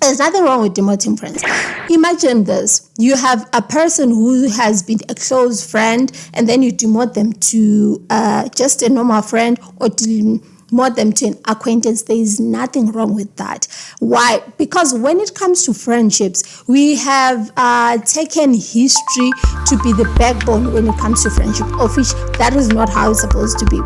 There's nothing wrong with demoting friends. Imagine this. You have a person who has been a close friend, and then you demote them to just a normal friend, or demote them to an acquaintance. There is nothing wrong with that. Why? Because when it comes to friendships, we have taken history to be the backbone when it comes to friendship, of which that is not how it's supposed to be.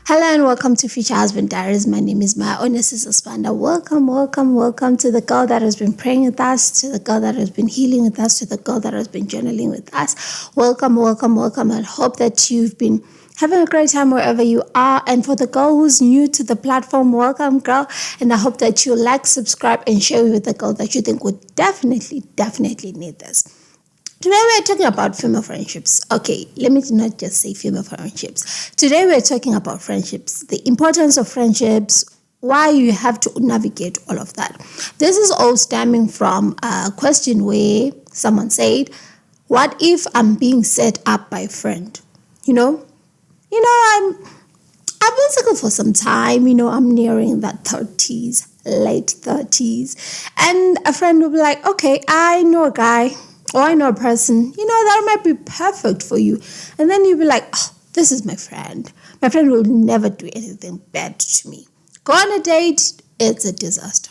Hello and welcome to Future Husband Diaries. My name is Maya Onesisis Spanda. Welcome to the girl that has been praying with us, to the girl that has been healing with us, to the girl that has been journaling with us. Welcome. I hope that you've been having a great time wherever you are. And for the girl who's new to the platform, welcome, girl. And I hope that you like, subscribe, and share with the girl that you think would definitely need this. Today we're talking about female friendships. Okay, let me not just say female friendships. Today we're talking about friendships, the importance of friendships, why you have to navigate all of that. This is all stemming from a question where someone said, what if I'm being set up by a friend? I've been single for some time. I'm nearing that 30s, late 30s. And a friend will be like, okay, I know a guy, or I know a person, that might be perfect for you. And then you'll be like, oh, this is my friend. My friend will never do anything bad to me. Go on a date, it's a disaster.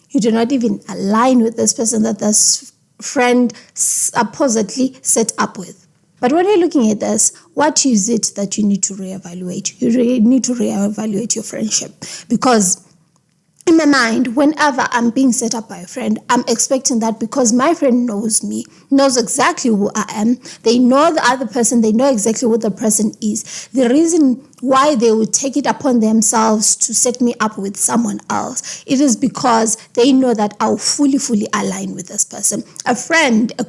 You do not even align with this person that this friend supposedly set up with. But when you're looking at this, what is it that you need to reevaluate? You really need to reevaluate your friendship, because in my mind, whenever I'm being set up by a friend, I'm expecting that because my friend knows me, knows exactly who I am, they know the other person, they know exactly what the person is. The reason why they would take it upon themselves to set me up with someone else, it is because they know that I'll fully align with this person. A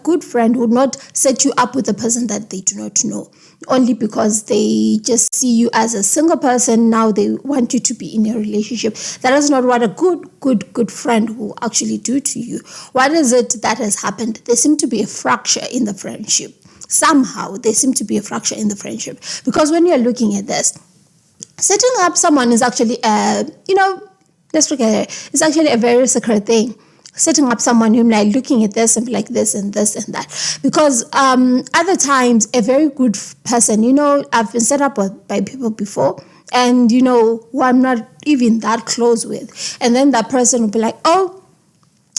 good friend would not set you up with a person that they do not know, only because they just see you as a single person. Now they want you to be in a relationship. That is not what a good friend will actually do to you. What is it that has happened? There seems to be a fracture in the friendship. Somehow there seems to be a fracture in the friendship, because when you're looking at this, setting up someone is actually let's look at it. It's actually a very sacred thing. Setting up someone, you're like looking at this and like this and this and that. Because other times, a very good person, I've been set up by people before, and who I'm not even that close with. And then that person will be like, oh,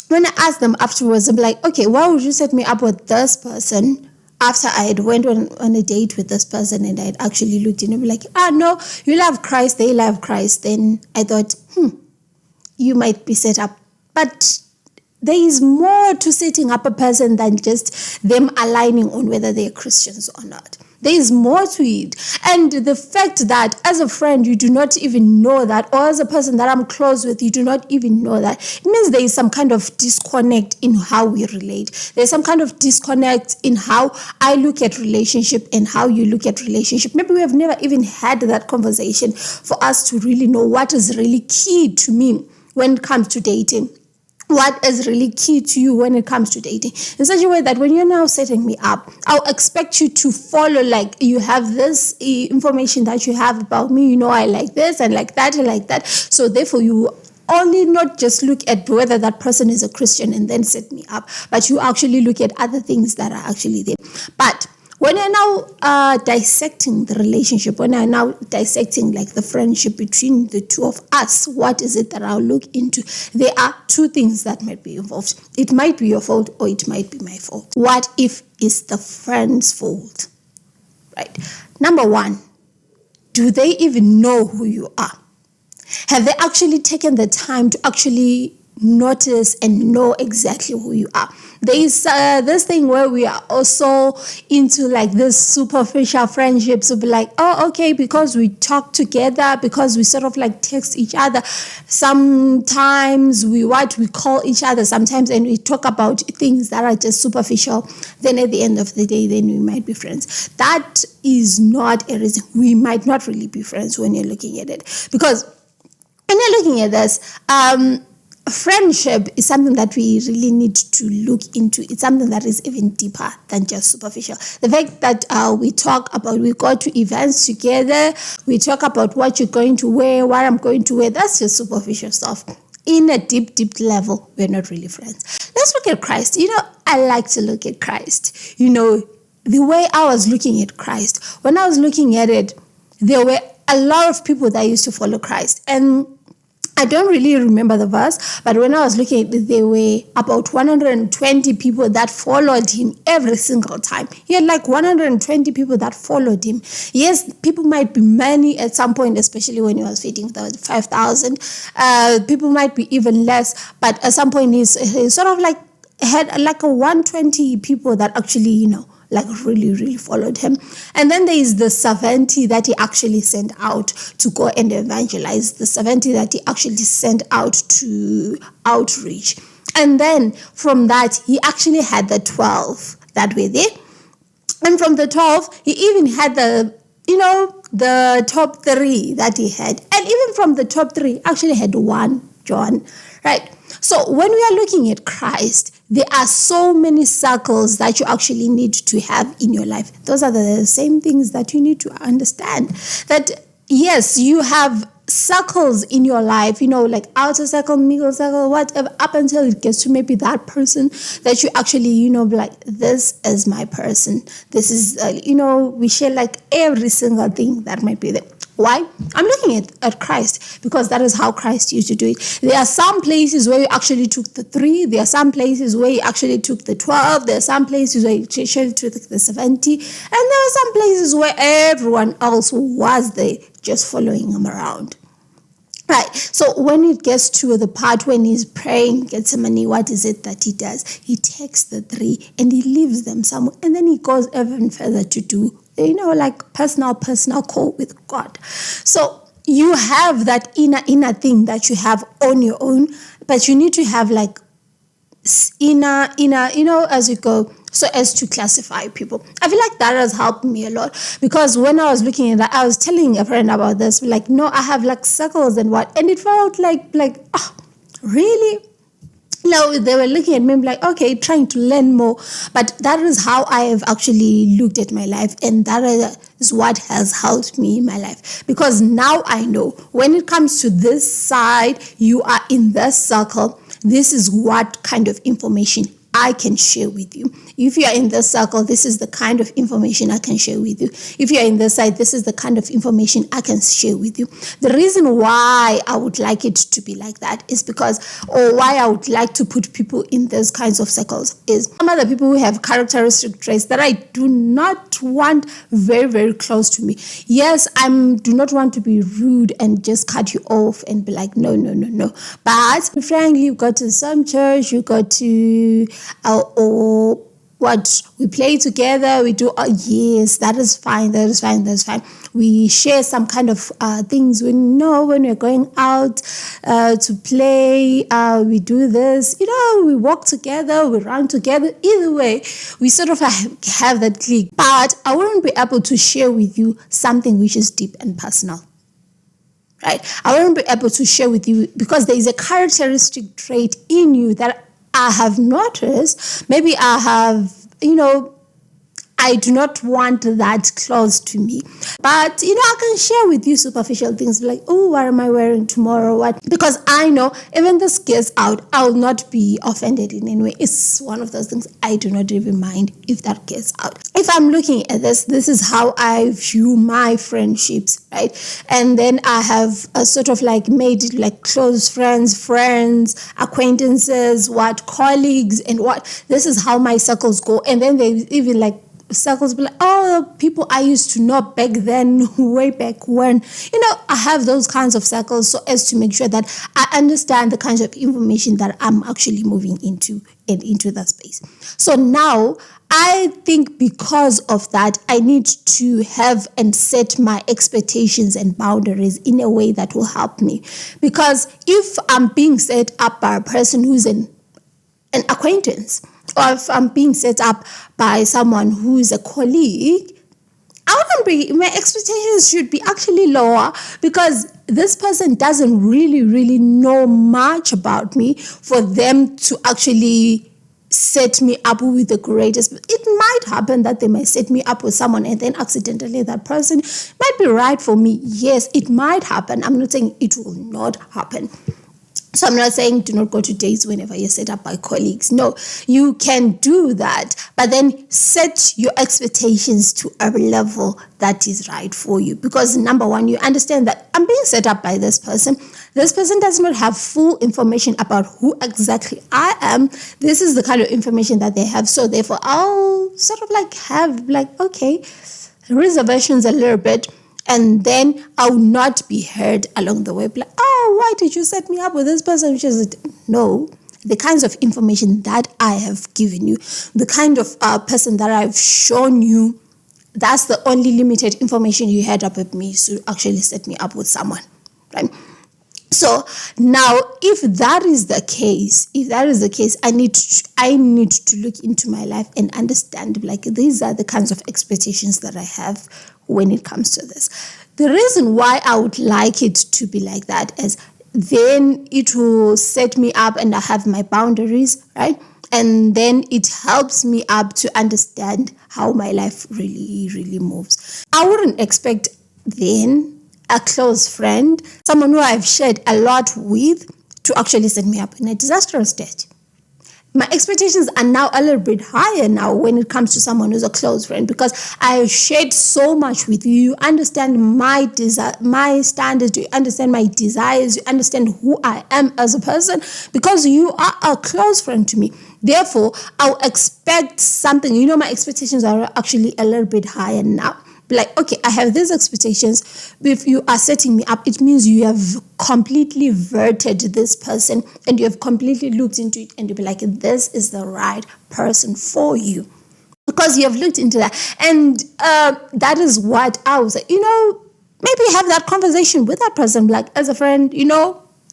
when I ask them afterwards, I'm like, okay, why would you set me up with this person after I had went on a date with this person and I had actually looked in and be like, no, you love Christ, they love Christ. Then I thought, you might be set up. But there is more to setting up a person than just them aligning on whether they're Christians or not. There is more to it. And the fact that as a friend, you do not even know that, or as a person that I'm close with, you do not even know that, it means there is some kind of disconnect in how we relate. There's some kind of disconnect in how I look at relationship and how you look at relationship. Maybe we have never even had that conversation for us to really know what is really key to me when it comes to dating. What is really key to you when it comes to dating, in such a way that when you're now setting me up, I'll expect you to follow, like you have this information that you have about me, I like this and like that and like that. So therefore you only not just look at whether that person is a Christian and then set me up, but you actually look at other things that are actually there. But when you're now dissecting the relationship, when you're now dissecting like the friendship between the two of us, what is it that I'll look into? There are two things that might be involved. It might be your fault or it might be my fault. What if it's the friend's fault? Right. Number one, do they even know who you are? Have they actually taken the time to actually notice and know exactly who you are? There is this thing where we are also into like this superficial friendships. We'll be like, oh, okay, because we talk together, because we sort of like text each other. Sometimes we call each other sometimes, and we talk about things that are just superficial. Then at the end of the day, then we might be friends. That is not a reason. We might not really be friends when you're looking at it. Because when you're looking at this, friendship is something that we really need to look into. It's something that is even deeper than just superficial. The fact that we go to events together, we talk about what you're going to wear, what I'm going to wear, that's just superficial stuff. In a deep, deep level, we're not really friends. Let's look at Christ. I like to look at Christ. The way I was looking at Christ, when I was looking at it, there were a lot of people that used to follow Christ. And I don't really remember the verse, but when I was looking at it, there were about 120 people that followed him every single time. He had like 120 people that followed him. Yes, people might be many at some point, especially when he was feeding the 5,000. People might be even less, but at some point he's sort of like had like a 120 people that actually, like really, really followed him. And then there is the 70 that he actually sent out to go and evangelize, the 70 that he actually sent out to outreach. And then from that, he actually had the 12 that were there. And from the 12, he even had the top 3 that he had. And even from the top 3, actually had 1 John, right? So when we are looking at Christ, there are so many circles that you actually need to have in your life. Those are the same things that you need to understand. That yes, you have circles in your life, like outer circle, middle circle, whatever, up until it gets to maybe that person that you actually, like, this is my person. This is, we share like every single thing that might be there. Why? I'm looking at Christ, because that is how Christ used to do it. There are some places where he actually took the 3. There are some places where he actually took the 12. There are some places where he actually took the 70. And there are some places where everyone else was there just following him around. Right. So when it gets to the part when he's praying, Gethsemane, what is it that he does? He takes the 3 and he leaves them somewhere. And then he goes even further to do, like personal call with God. So you have that inner thing that you have on your own, but you need to have like inner, as you go, so as to classify people. I feel like that has helped me a lot, because when I was looking at that, I was telling a friend about this, like, no, I have like circles and what, and it felt like, really? No, they were looking at me like, okay, trying to learn more. But that is how I have actually looked at my life. And that is what has helped me in my life. Because now I know when it comes to this side, you are in this circle, this is what kind of information I can share with you. If you are in this circle, this is the kind of information I can share with you. If you are in this side, this is the kind of information I can share with you. The reason why I would like it to be like that is or why I would like to put people in those kinds of circles is some other people who have characteristic traits that I do not want very, very close to me. Yes, I do not want to be rude and just cut you off and be like, no. But frankly, you go to some church, you go to or what we play together, we do, yes, that is fine. We share some kind of things. When we're going out to play, we do this, we walk together, we run together. Either way, we sort of have that clique. But I wouldn't be able to share with you something which is deep and personal. Right? I wouldn't be able to share with you because there is a characteristic trait in you that I have noticed. Maybe I have, I do not want that close to me. But, I can share with you superficial things like, oh, what am I wearing tomorrow? What? Because I know even this gets out, I will not be offended in any way. It's one of those things I do not even mind if that gets out. If I'm looking at this is how I view my friendships, right? And then I have a sort of like made it like close friends, acquaintances, colleagues, and what. This is how my circles go. And then they even like circles be like, oh, people I used to know back then, way back when. I have those kinds of circles so as to make sure that I understand the kinds of information that I'm actually moving into and into that space. So now I think because of that, I need to have and set my expectations and boundaries in a way that will help me. Because if I'm being set up by a person who's an acquaintance, or if I'm being set up by someone who is a colleague, I wouldn't my expectations should be actually lower, because this person doesn't really know much about me for them to actually set me up with the greatest. It might happen that they might set me up with someone and then accidentally that person might be right for me. Yes, it might happen. I'm not saying it will not happen. So I'm not saying do not go to dates whenever you're set up by colleagues. No, you can do that, but then set your expectations to a level that is right for you. Because number one, you understand that I'm being set up by this person. This person does not have full information about who exactly I am. This is the kind of information that they have. So therefore, I'll sort of have okay, reservations a little bit. And then I'll not be heard along the way. Oh, why did you set me up with this person? No, the kinds of information that I have given you, the kind of person that I've shown you, that's the only limited information you had up with me to actually set me up with someone, right? So now, if that is the case, I need to look into my life and understand, these are the kinds of expectations that I have when it comes to this. The reason why I would like it to be like that is then it will set me up and I have my boundaries, right? And then it helps me up to understand how my life really moves. I wouldn't expect then a close friend, someone who I've shared a lot with, to actually set me up in a disastrous state. My expectations are now a little bit higher now when it comes to someone who's a close friend, because I have shared so much with you. You understand my standards, you understand my desires, you understand who I am as a person, because you are a close friend to me. Therefore, I'll expect something. My expectations are actually a little bit higher now. Okay, I have these expectations. If you are setting me up, it means you have completely vetted this person and you have completely looked into it, and you'll be like, this is the right person for you, because you have looked into that. And that is what I was, maybe have that conversation with that person, as a friend,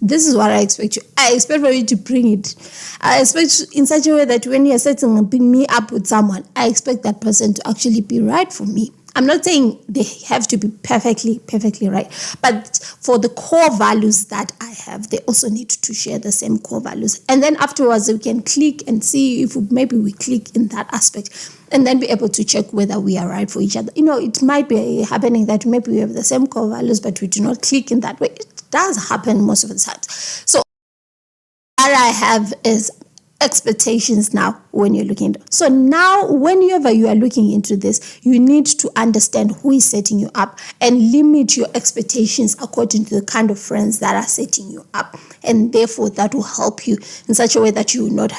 this is what I expect you. I expect for you to bring it. I expect in such a way that when you're setting me up with someone, I expect that person to actually be right for me. I'm not saying they have to be perfectly right, but for the core values that I have, they also need to share the same core values. And then afterwards, we can click and see if maybe we click in that aspect, and then be able to check whether we are right for each other. It might be happening that maybe we have the same core values, but we do not click in that way. It does happen most of the time. So what I have is expectations now when you're looking. So now whenever you are looking into this, you need to understand who is setting you up and limit your expectations according to the kind of friends that are setting you up. And therefore that will help you in such a way that you will not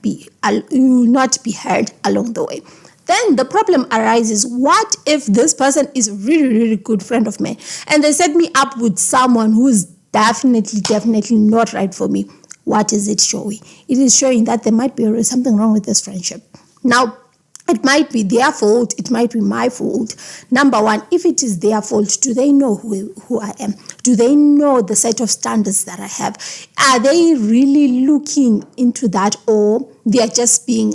be heard along the way. Then the problem arises, what if this person is a really good friend of mine and they set me up with someone who is definitely not right for me? What is it showing? It is showing that there might be something wrong with this friendship. Now, it might be their fault, it might be my fault. Number one, if it is their fault, do they know who I am? Do they know the set of standards that I have? Are they really looking into that, or they are just being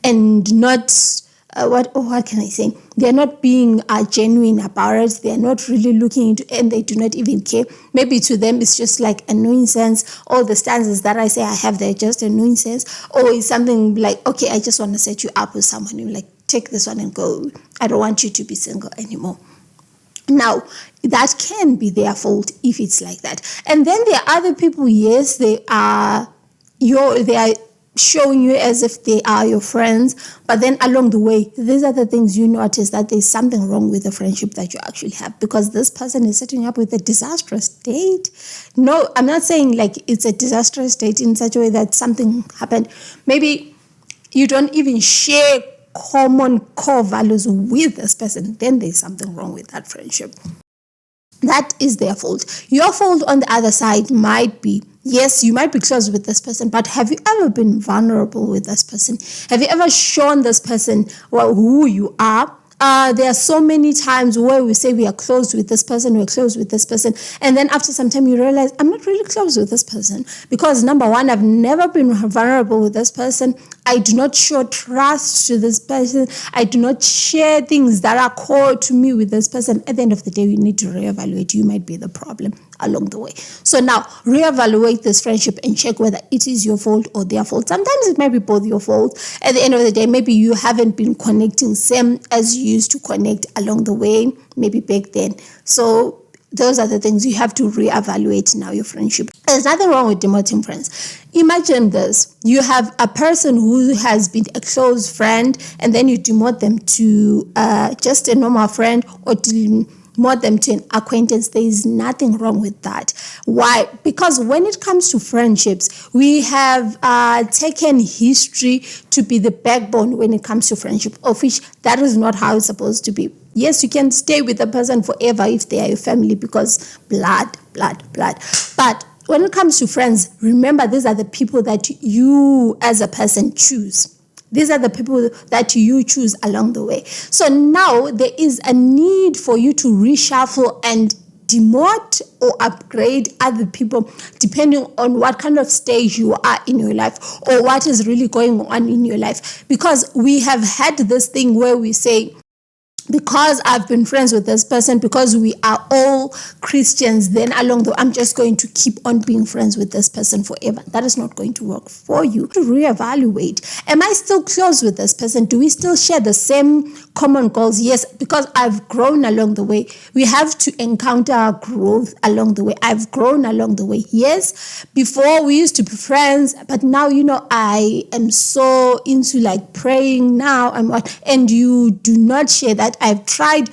and not what can I say? They're not being genuine about it. They're not really looking into it, and they do not even care. Maybe to them it's just like a nuisance. All the standards that I say I have, they're just a nuisance. Or it's something like, okay, I just want to set you up with someone. You're like, take this one and go. I don't want you to be single anymore. Now, that can be their fault if it's like that. And then there are other people, yes, they are showing you as if they are your friends, but then along the way, these are the things you notice that there's something wrong with the friendship that you actually have, because this person is setting up with a disastrous date. No, I'm not saying it's a disastrous date in such a way that something happened. Maybe you don't even share common core values with this person. Then there's something wrong with that friendship. That is their fault. Your fault on the other side might be, yes, you might be close with this person, but have you ever been vulnerable with this person? Have you ever shown this person who you are? there are so many times where we say we are close with this person, we're close with this person, and then after some time you realize, I'm not really close with this person, because number one, I've never been vulnerable with this person. I do not show trust to this person. I do not share things that are core to me with this person. At the end of the day, you need to reevaluate. You might be the problem along the way. So now, reevaluate this friendship and check whether it is your fault or their fault. Sometimes it might be both your fault. At the end of the day, maybe you haven't been connecting same as you used to connect along the way, maybe back then. So those are the things you have to reevaluate now your friendship. There's nothing wrong with demoting friends. Imagine this. You have a person who has been a close friend, and then you demote them to just a normal friend, or demote them to an acquaintance. There is nothing wrong with that. Why? Because when it comes to friendships, we have taken history to be the backbone when it comes to friendship, of which that is not how it's supposed to be. Yes, you can stay with a person forever if they are your family, because blood. But when it comes to friends, remember, these are the people that you as a person choose. These are the people that you choose along the way. So now there is a need for you to reshuffle and demote or upgrade other people depending on what kind of stage you are in your life, or what is really going on in your life. Because we have had this thing where we say, because I've been friends with this person, because we are all Christians, then along the way, I'm just going to keep on being friends with this person forever. That is not going to work for you. To reevaluate, am I still close with this person? Do we still share the same common goals? Yes, because I've grown along the way. We have to encounter our growth along the way. I've grown along the way. Yes, before we used to be friends, but now, I am so into like praying now. And you do not share that. I've tried,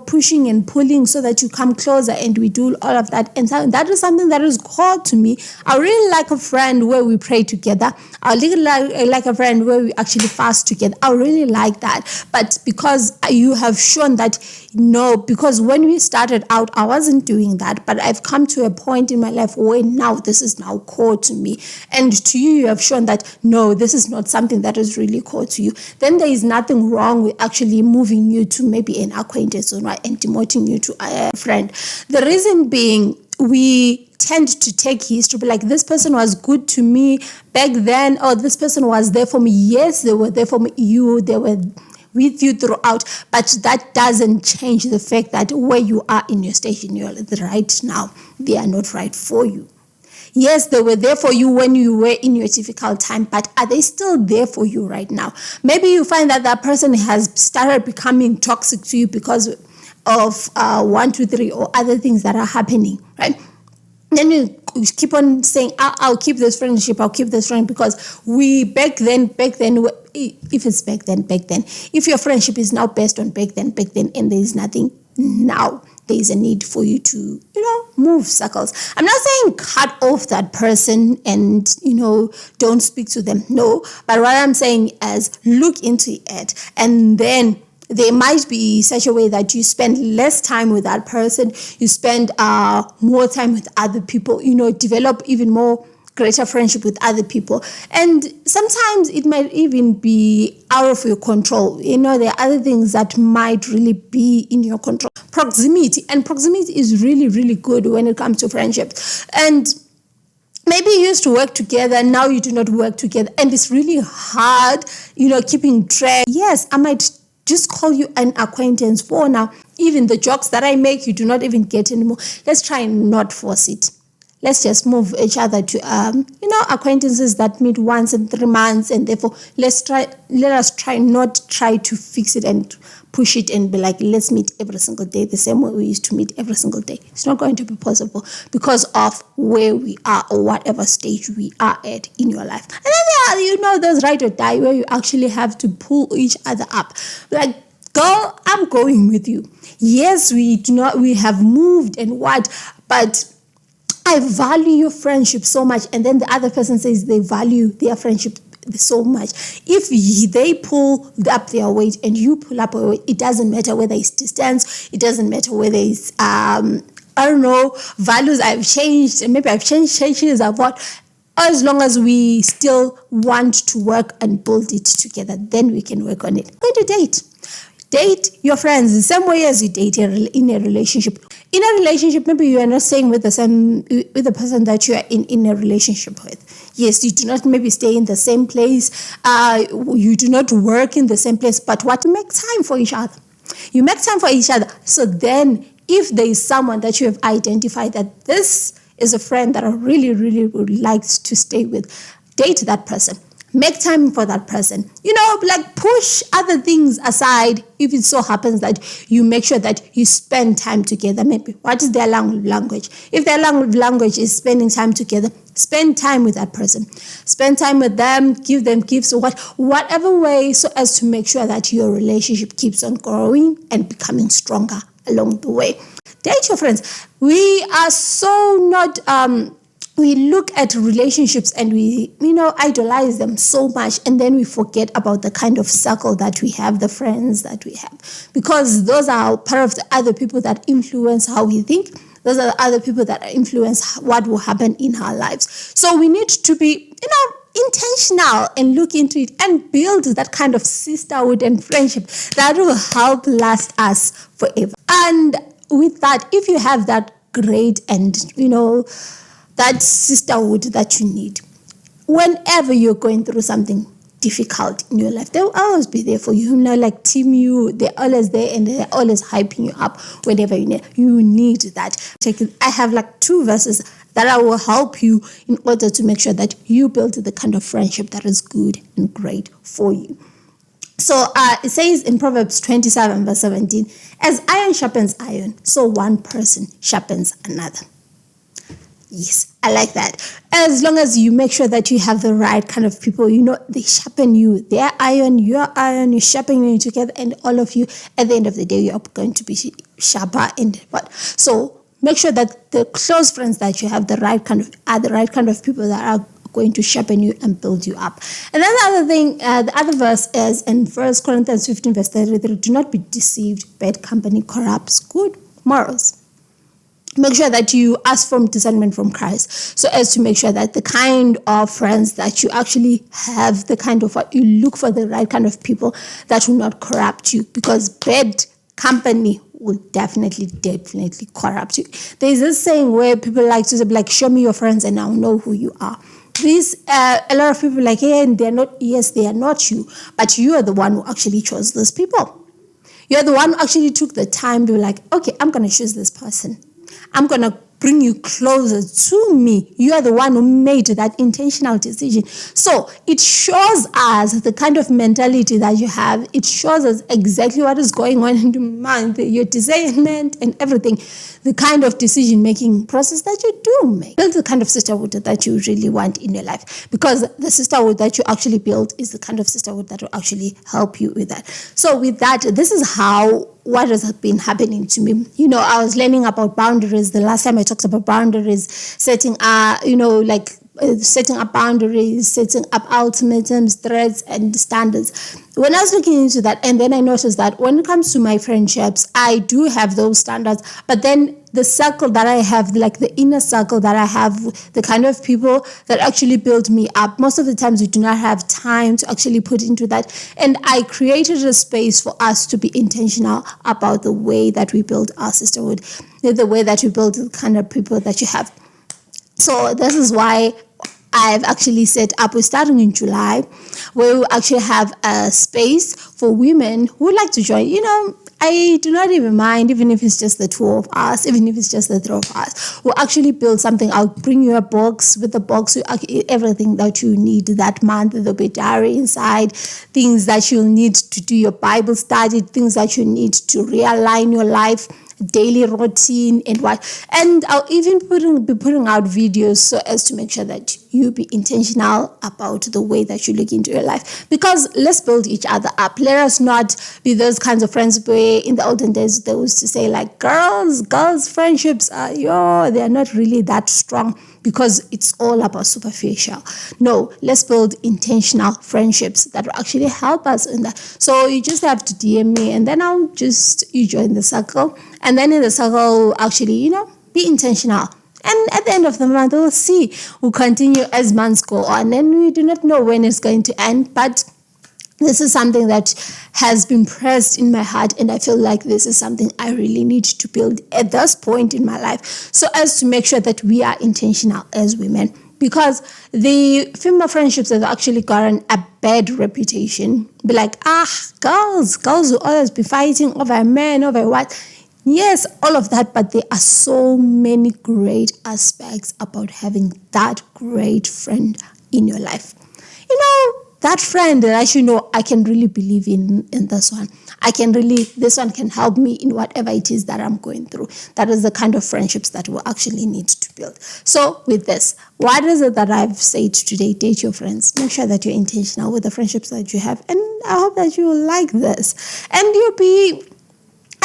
pushing and pulling so that you come closer, and we do all of that. And so that is something that is core to me. I really like a friend where we pray together. I really like a friend where we actually fast together. I really like that. But because you have shown that, no, because when we started out, I wasn't doing that. But I've come to a point in my life where now this is now core to me. And to you, you have shown that, no, this is not something that is really core to you. Then there is nothing wrong with actually moving you to maybe an acquaintance, or right, and demoting you to a friend. The reason being, we tend to take history, like, this person was good to me back then, or this person was there for me. Yes, they were there for me. They were with you throughout, but that doesn't change the fact that where you are in your station, you're right now, they are not right for you. Yes, they were there for you when you were in your difficult time, but are they still there for you right now? Maybe you find that that person has started becoming toxic to you because of 1, 2, 3, or other things that are happening, right? Then you keep on saying, I'll keep this friendship, I'll keep this friend, because back then, if it's back then, if your friendship is now based on back then, and there is nothing now, there is a need for you to, move circles. I'm not saying cut off that person and, don't speak to them. No, but what I'm saying is look into it, and then there might be such a way that you spend less time with that person, you spend more time with other people, develop even more greater friendship with other people. And sometimes it might even be out of your control. There are other things that might really be in your control. Proximity is really, really good when it comes to friendship. And maybe you used to work together, now you do not work together, and it's really hard, keeping track. Yes, I might just call you an acquaintance for now. Even the jokes that I make, you do not even get anymore. Let's try and not force it. Let's just move each other to, acquaintances that meet once in 3 months, and therefore let us not try to fix it and push it and be like, let's meet every single day the same way we used to meet every single day. It's not going to be possible because of where we are or whatever stage we are at in your life. And then there are, those ride or die where you actually have to pull each other up. Like, girl, I'm going with you. Yes, we have moved and what, but I value your friendship so much. And then the other person says they value their friendship so much. If they pull up their weight and you pull up your weight, it doesn't matter whether it's distance, it doesn't matter whether it's, values I've changed, and maybe I've changed changes I've what. As long as we still want to work and build it together, then we can work on it. Go to date. Date your friends the same way as you date in a relationship. In a relationship, maybe you are not staying with the person that you are in a relationship with. Yes, you do not maybe stay in the same place. You do not work in the same place. But what? You make time for each other. You make time for each other. So then, if there is someone that you have identified that this is a friend that I really, really would like to stay with, date that person. Make time for that person. Like push other things aside if it so happens that you make sure that you spend time together. Maybe what is their language? If their language is spending time together, spend time with that person. Spend time with them, give them gifts, or whatever way, so as to make sure that your relationship keeps on growing and becoming stronger along the way. Date your friends. We are so not... we look at relationships and we, idolize them so much, and then we forget about the kind of circle that we have, the friends that we have, because those are part of the other people that influence how we think. Those are the other people that influence what will happen in our lives. So we need to be, intentional and look into it and build that kind of sisterhood and friendship that will help last us forever. And with that, if you have that great and, that sisterhood that you need, whenever you're going through something difficult in your life, they'll always be there for you. Like team you, they're always there and they're always hyping you up whenever you need that. I have like 2 verses that I will help you in order to make sure that you build the kind of friendship that is good and great for you. So it says in Proverbs 27 verse 17, as iron sharpens iron, so one person sharpens another. Yes, I like that. As long as you make sure that you have the right kind of people, they sharpen you. They're iron, you're iron, you're sharpening you together, and all of you, at the end of the day, you're going to be sharper. And what? So make sure that the close friends that you have are the right kind of people that are going to sharpen you and build you up. And then the other thing, the other verse is in 1 Corinthians 15 verse 33, do not be deceived, bad company corrupts good morals. Make sure that you ask for discernment from Christ, so as to make sure that the kind of friends that you actually have, the kind of what you look for, the right kind of people that will not corrupt you, because bad company will definitely corrupt you. There's this saying where people like to say, like, show me your friends and I'll know who you are. A lot of people like, hey, and they are not you, but you are the one who actually chose those people. You're the one who actually took the time to be like, okay, I'm going to choose this person. I'm going to bring you closer to me. You are the one who made that intentional decision. So it shows us the kind of mentality that you have. It shows us exactly what is going on in your mind, your discernment and everything, the kind of decision-making process that you do make. Build the kind of sisterhood that you really want in your life, because the sisterhood that you actually build is the kind of sisterhood that will actually help you with that. So with that, this is what has been happening to me. I was learning about boundaries. The last time I talked about boundaries, setting up boundaries, setting up ultimatums, threats, and standards. When I was looking into that, and then I noticed that when it comes to my friendships, I do have those standards, but then the circle that I have, like the inner circle that I have, the kind of people that actually build me up, most of the times we do not have time to actually put into that. And I created a space for us to be intentional about the way that we build our sisterhood, the way that we build the kind of people that you have. So this is why I've actually set up, we're starting in July, where we actually have a space for women who would like to join. I do not even mind, even if it's just the 2 of us, even if it's just the 3 of us. We'll actually build something. I'll bring you a box. With the box, everything that you need that month. There'll be a diary inside, things that you'll need to do your Bible study, things that you need to realign your life, daily routine and I'll even be putting out videos so as to make sure that you be intentional about the way that you look into your life, because let's build each other up. Let us not be those kinds of friends where in the olden days they used to say like girls friendships they're not really that strong because it's all about superficial. No, let's build intentional friendships that will actually help us in that. So you just have to DM me and then you join the circle. And then in the circle, actually, be intentional. And at the end of the month, we'll see. We'll continue as months go on. And we do not know when it's going to end. But This is something that has been pressed in my heart, and I feel like this is something I really need to build at this point in my life, so as to make sure that we are intentional as women. Because the female friendships have actually gotten a bad reputation. Be like, girls will always be fighting over men, over what? Yes, all of that, but there are so many great aspects about having that great friend in your life. That friend that I can really believe in this one. This one can help me in whatever it is that I'm going through. That is the kind of friendships that we actually need to build. So with this, what is it that I've said today? Date your friends. Make sure that you're intentional with the friendships that you have. And I hope that you will like this. And you'll be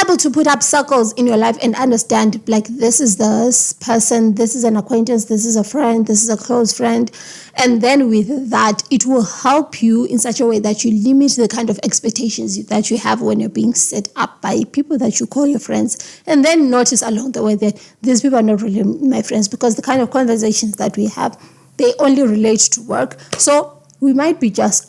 able to put up circles in your life and understand, like, this is this person, this is an acquaintance, this is a friend, this is a close friend. And then with that, it will help you in such a way that you limit the kind of expectations that you have when you're being set up by people that you call your friends. And then notice along the way that these people are not really my friends, because the kind of conversations that we have, they only relate to work. So we might be just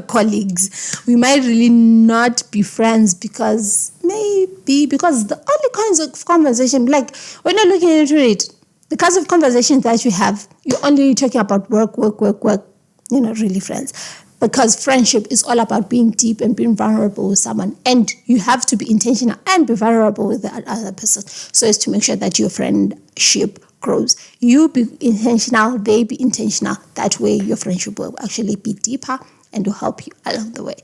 colleagues. We might really not be friends, because the only kinds of conversation, like when you're looking into it, the kinds of conversations that you have, you're only talking about work. You're not really friends. Because friendship is all about being deep and being vulnerable with someone. And you have to be intentional and be vulnerable with the other person, so as to make sure that your friendship grows. You be intentional, they be intentional. That way your friendship will actually be deeper and will help you along the way.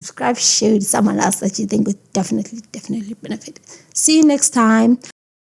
Subscribe, share with someone else that you think would definitely benefit. See you next time.